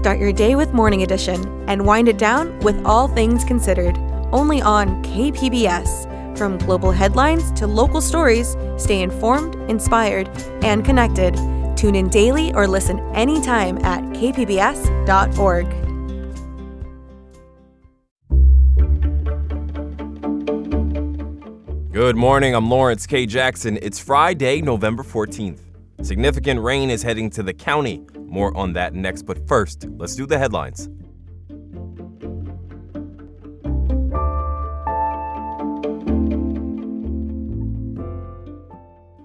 Start your day with Morning Edition and wind it down with All Things Considered, only on KPBS. From global headlines to local stories, stay informed, inspired, and connected. Tune in daily or listen anytime at kpbs.org. Good morning, I'm Lawrence K. Jackson. It's Friday, November 14th. Significant rain is heading to the county. More on that next, but first, let's do the headlines.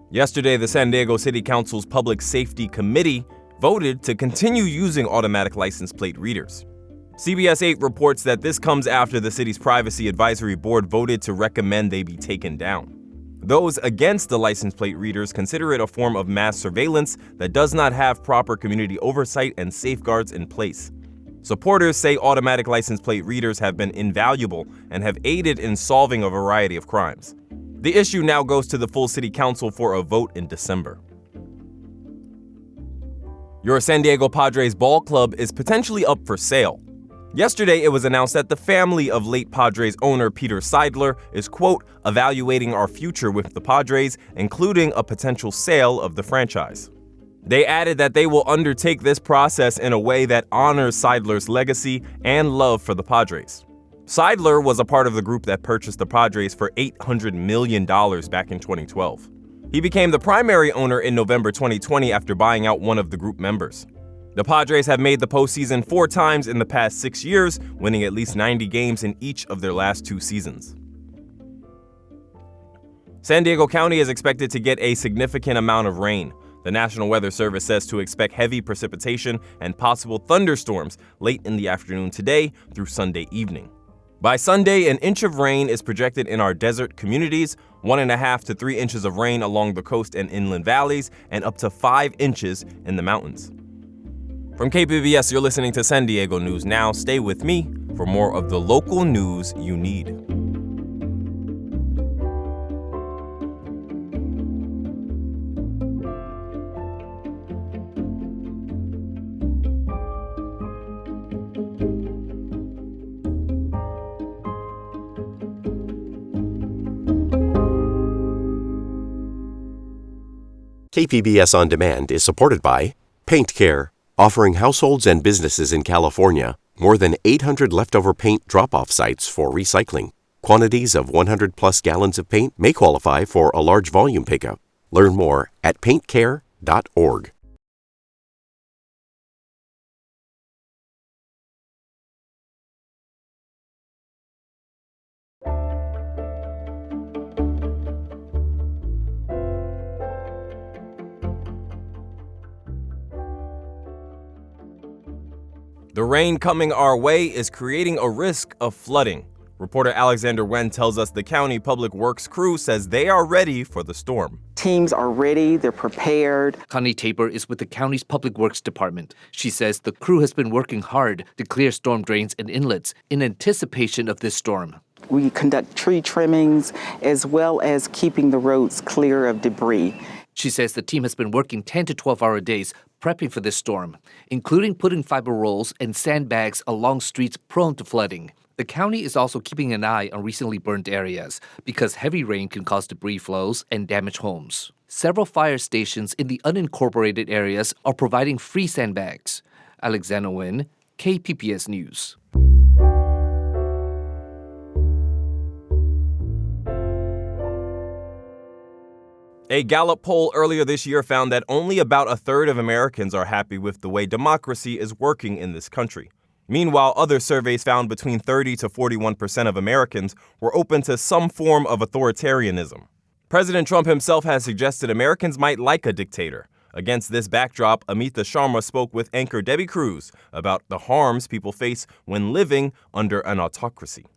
Yesterday, the San Diego City Council's Public Safety Committee voted to continue using automatic license plate readers. CBS 8 reports that this comes after the city's Privacy Advisory Board voted to recommend they be taken down. Those against the license plate readers consider it a form of mass surveillance that does not have proper community oversight and safeguards in place. Supporters say automatic license plate readers have been invaluable and have aided in solving a variety of crimes. The issue now goes to the full city council for a vote in December. Your San Diego Padres ball club is potentially up for sale. Yesterday, it was announced that the family of late Padres owner Peter Seidler is, quote, evaluating our future with the Padres, including a potential sale of the franchise. They added that they will undertake this process in a way that honors Seidler's legacy and love for the Padres. Seidler was a part of the group that purchased the Padres for $800 million back in 2012. He became the primary owner in November 2020 after buying out one of the group members. The Padres have made the postseason 4 times in the past 6 years, winning at least 90 games in each of their last 2 seasons. San Diego County is expected to get a significant amount of rain. The National Weather Service says to expect heavy precipitation and possible thunderstorms late in the afternoon today through Sunday evening. By Sunday, an inch of rain is projected in our desert communities, 1.5 to 3 inches of rain along the coast and inland valleys, and up to 5 inches in the mountains. From KPBS, you're listening to San Diego News Now. Stay with me for more of the local news you need. KPBS On Demand is supported by Paint Care, offering households and businesses in California more than 800 leftover paint drop-off sites for recycling. Quantities of 100-plus gallons of paint may qualify for a large volume pickup. Learn more at paintcare.org. The rain coming our way is creating a risk of flooding. Reporter Alexander Wen tells us the county public works crew says they are ready for the storm. Teams are ready, they're prepared. Connie Tabor is with the county's public works department. She says the crew has been working hard to clear storm drains and inlets in anticipation of this storm. We conduct tree trimmings as well as keeping the roads clear of debris. She says the team has been working 10 to 12-hour days prepping for this storm, including putting fiber rolls and sandbags along streets prone to flooding. The county is also keeping an eye on recently burned areas because heavy rain can cause debris flows and damage homes. Several fire stations in the unincorporated areas are providing free sandbags. Alexander Nguyen, KPBS News. A Gallup poll earlier this year found that only about a third of Americans are happy with the way democracy is working in this country. Meanwhile, other surveys found between 30 to 41% of Americans were open to some form of authoritarianism. President Trump himself has suggested Americans might like a dictator. Against this backdrop, Amita Sharma spoke with anchor Debbie Cruz about the harms people face when living under an autocracy.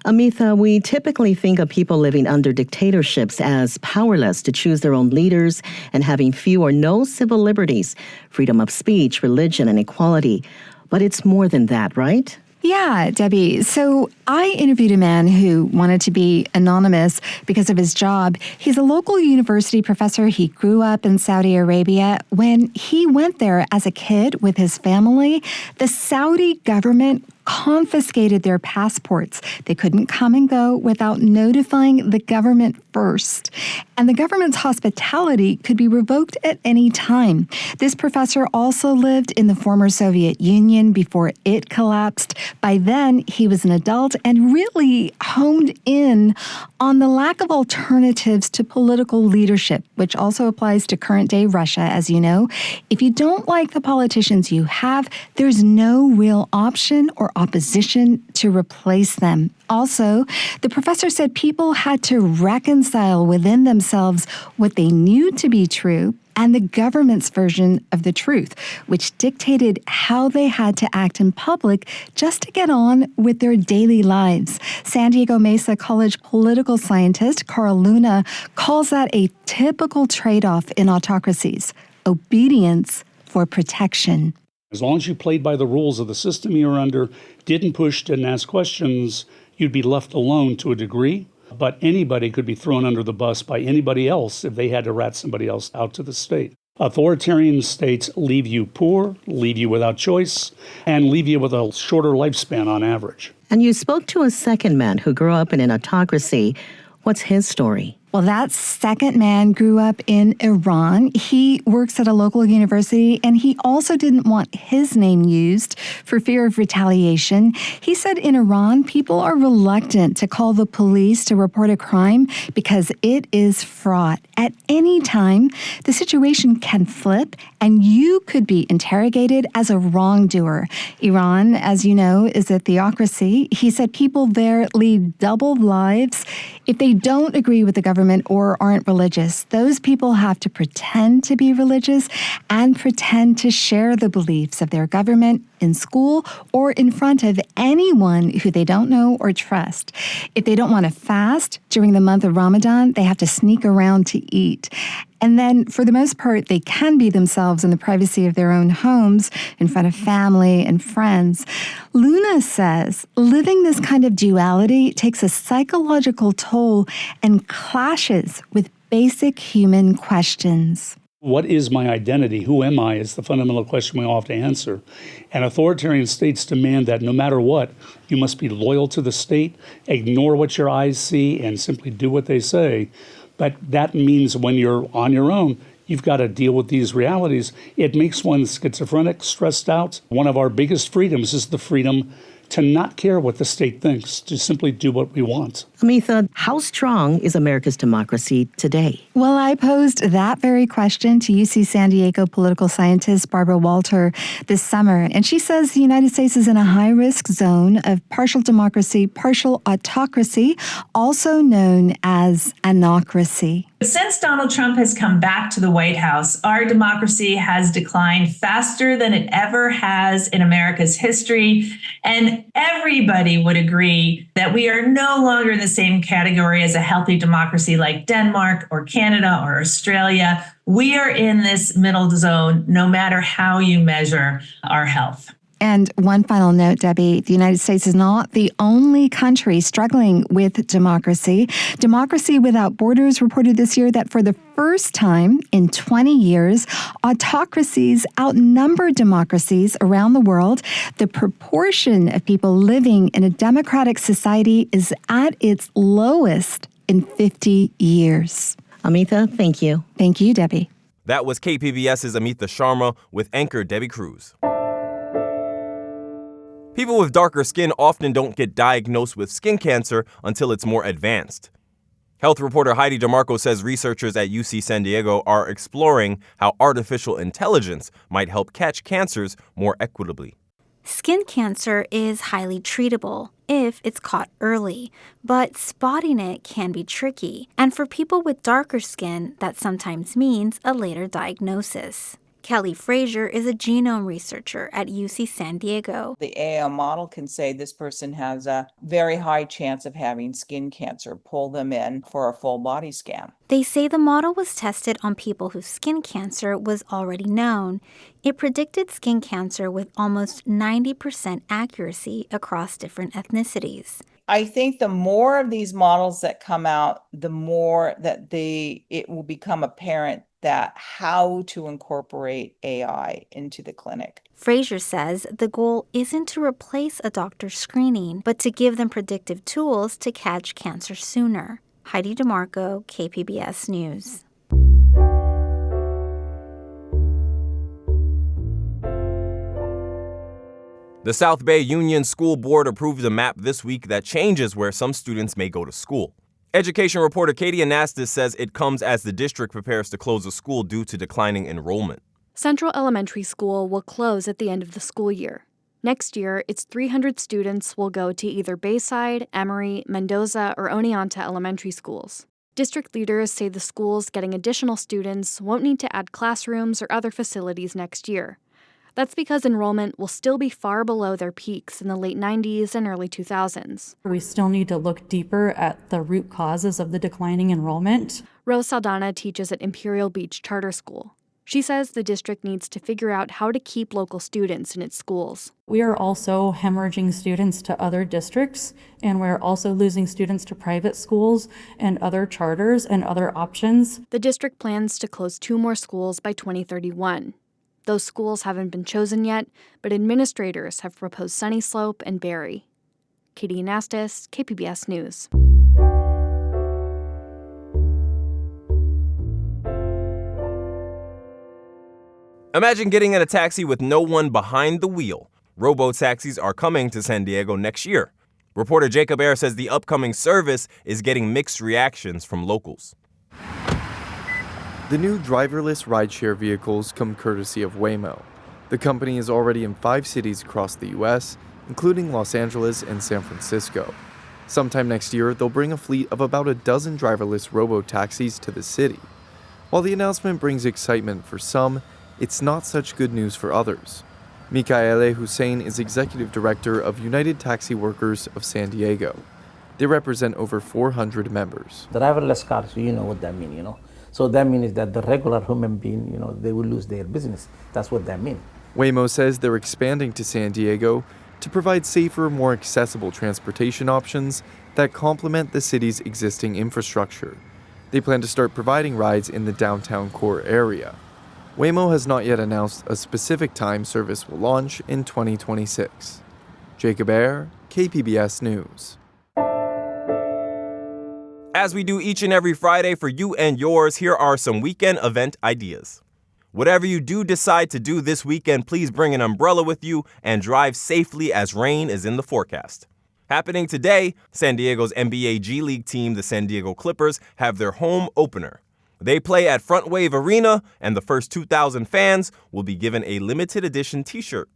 Amitha, we typically think of people living under dictatorships as powerless to choose their own leaders and having few or no civil liberties, freedom of speech, religion, and equality. But it's more than that, right? Yeah, Debbie. So I interviewed a man who wanted to be anonymous because of his job. He's a local university professor. He grew up in Saudi Arabia. When he went there as a kid with his family, the Saudi government confiscated their passports. They couldn't come and go without notifying the government first. And the government's hospitality could be revoked at any time. This professor also lived in the former Soviet Union before it collapsed. By then, he was an adult and really honed in on the lack of alternatives to political leadership, which also applies to current-day Russia, as you know. If you don't like the politicians you have, there's no real option or opposition to replace them. Also, the professor said people had to reconcile within themselves what they knew to be true and the government's version of the truth, which dictated how they had to act in public just to get on with their daily lives. San Diego Mesa College political scientist Carl Luna calls that a typical trade-off in autocracies: obedience for protection. As long as you played by the rules of the system you were under, didn't push, didn't ask questions, you'd be left alone to a degree. But anybody could be thrown under the bus by anybody else if they had to rat somebody else out to the state. Authoritarian states leave you poor, leave you without choice, and leave you with a shorter lifespan on average. And you spoke to a second man who grew up in an autocracy. What's his story? Well, that second man grew up in Iran. He works at a local university, and he also didn't want his name used for fear of retaliation. He said in Iran, people are reluctant to call the police to report a crime because it is fraught. At any time, the situation can flip, and you could be interrogated as a wrongdoer. Iran, as you know, is a theocracy. He said people there lead double lives. If they don't agree with the government or aren't religious, those people have to pretend to be religious and pretend to share the beliefs of their government in school or in front of anyone who they don't know or trust. If they don't want to fast during the month of Ramadan, they have to sneak around to eat. And then, for the most part, they can be themselves in the privacy of their own homes, in front of family and friends. Luna says living this kind of duality takes a psychological toll and clashes with basic human questions. What is my identity? Who am I? Is the fundamental question we all have to answer. And authoritarian states demand that no matter what, you must be loyal to the state, ignore what your eyes see, and simply do what they say. But that means when you're on your own, you've got to deal with these realities. It makes one schizophrenic, stressed out. One of our biggest freedoms is the freedom to not care what the state thinks, to simply do what we want. Amitha, how strong is America's democracy today? Well, I posed that very question to UC San Diego political scientist Barbara Walter this summer, and she says the United States is in a high-risk zone of partial democracy, partial autocracy, also known as anocracy. Since Donald Trump has come back to the White House, our democracy has declined faster than it ever has in America's history. And everybody would agree that we are no longer in the same category as a healthy democracy like Denmark or Canada or Australia. We are in this middle zone, no matter how you measure our health. And one final note, Debbie, the United States is not the only country struggling with democracy. Democracy Without Borders reported this year that for the first time in 20 years, autocracies outnumber democracies around the world. The proportion of people living in a democratic society is at its lowest in 50 years. Amitha, thank you. Thank you, Debbie. That was KPBS's Amitha Sharma with anchor Debbie Cruz. People with darker skin often don't get diagnosed with skin cancer until it's more advanced. Health reporter Heidi DeMarco says researchers at UC San Diego are exploring how artificial intelligence might help catch cancers more equitably. Skin cancer is highly treatable if it's caught early, but spotting it can be tricky. And for people with darker skin, that sometimes means a later diagnosis. Kelly Frazier is a genome researcher at UC San Diego. The AI model can say this person has a very high chance of having skin cancer. Pull them in for a full body scan. They say the model was tested on people whose skin cancer was already known. It predicted skin cancer with almost 90% accuracy across different ethnicities. I think the more of these models that come out, the more that it will become apparent that how to incorporate AI into the clinic. Frazier says the goal isn't to replace a doctor's screening, but to give them predictive tools to catch cancer sooner. Heidi DeMarco, KPBS News. The South Bay Union School Board approved a map this week that changes where some students may go to school. Education reporter Katie Anastas says it comes as the district prepares to close a school due to declining enrollment. Central Elementary School will close at the end of the school year. Next year, its 300 students will go to either Bayside, Emory, Mendoza, or Oneonta elementary schools. District leaders say the schools getting additional students won't need to add classrooms or other facilities next year. That's because enrollment will still be far below their peaks in the late 90s and early 2000s. We still need to look deeper at the root causes of the declining enrollment. Rose Saldana teaches at Imperial Beach Charter School. She says the district needs to figure out how to keep local students in its schools. We are also hemorrhaging students to other districts, and we're also losing students to private schools and other charters and other options. The district plans to close 2 more schools by 2031. Those schools haven't been chosen yet, but administrators have proposed Sunny Slope and Barry. Katie Anastas, KPBS News. Imagine getting in a taxi with no one behind the wheel. Robo-taxis are coming to San Diego next year. Reporter Jacob Ayer says the upcoming service is getting mixed reactions from locals. The new driverless rideshare vehicles come courtesy of Waymo. The company is already in 5 cities across the U.S., including Los Angeles and San Francisco. Sometime next year, they'll bring a fleet of about a dozen driverless robo-taxis to the city. While the announcement brings excitement for some, it's not such good news for others. Mikaele Hussein is executive director of United Taxi Workers of San Diego. They represent over 400 members. Driverless cars, you know what that means, So that means that the regular human being, they will lose their business. That's what that means. Waymo says they're expanding to San Diego to provide safer, more accessible transportation options that complement the city's existing infrastructure. They plan to start providing rides in the downtown core area. Waymo has not yet announced a specific time service will launch in 2026. Jacob Ayer, KPBS News. As we do each and every Friday for you and yours, here are some weekend event ideas. Whatever you do decide to do this weekend, please bring an umbrella with you and drive safely as rain is in the forecast. Happening today, San Diego's NBA G League team, the San Diego Clippers, have their home opener. They play at Front Wave Arena, and the first 2,000 fans will be given a limited edition t-shirt.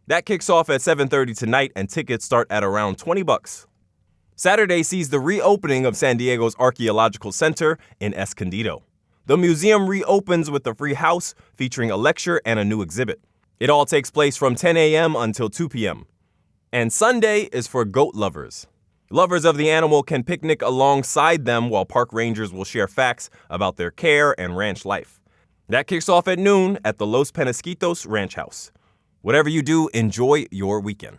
That kicks off at 7:30 tonight, and tickets start at around $20. Saturday sees the reopening of San Diego's Archaeological Center in Escondido. The museum reopens with a free house featuring a lecture and a new exhibit. It all takes place from 10 a.m. until 2 p.m. And Sunday is for goat lovers. Lovers of the animal can picnic alongside them while park rangers will share facts about their care and ranch life. That kicks off at noon at the Los Penasquitos Ranch House. Whatever you do, enjoy your weekend.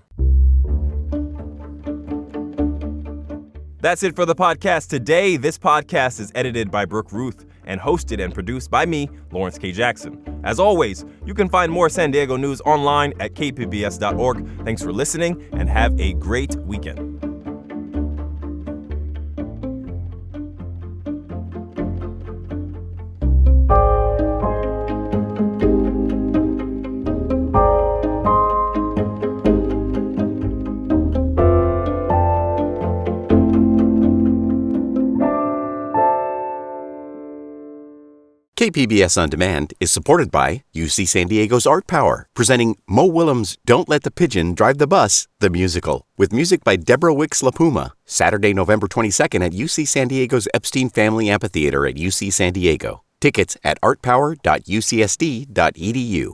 That's it for the podcast today. This podcast is edited by Brooke Ruth and hosted and produced by me, Lawrence K. Jackson. As always, you can find more San Diego news online at kpbs.org. Thanks for listening and have a great weekend. KPBS On Demand is supported by UC San Diego's Art Power, presenting Mo Willems' Don't Let the Pigeon Drive the Bus, the musical, with music by Deborah Wicks LaPuma, Saturday, November 22nd at UC San Diego's Epstein Family Amphitheater at UC San Diego. Tickets at artpower.ucsd.edu.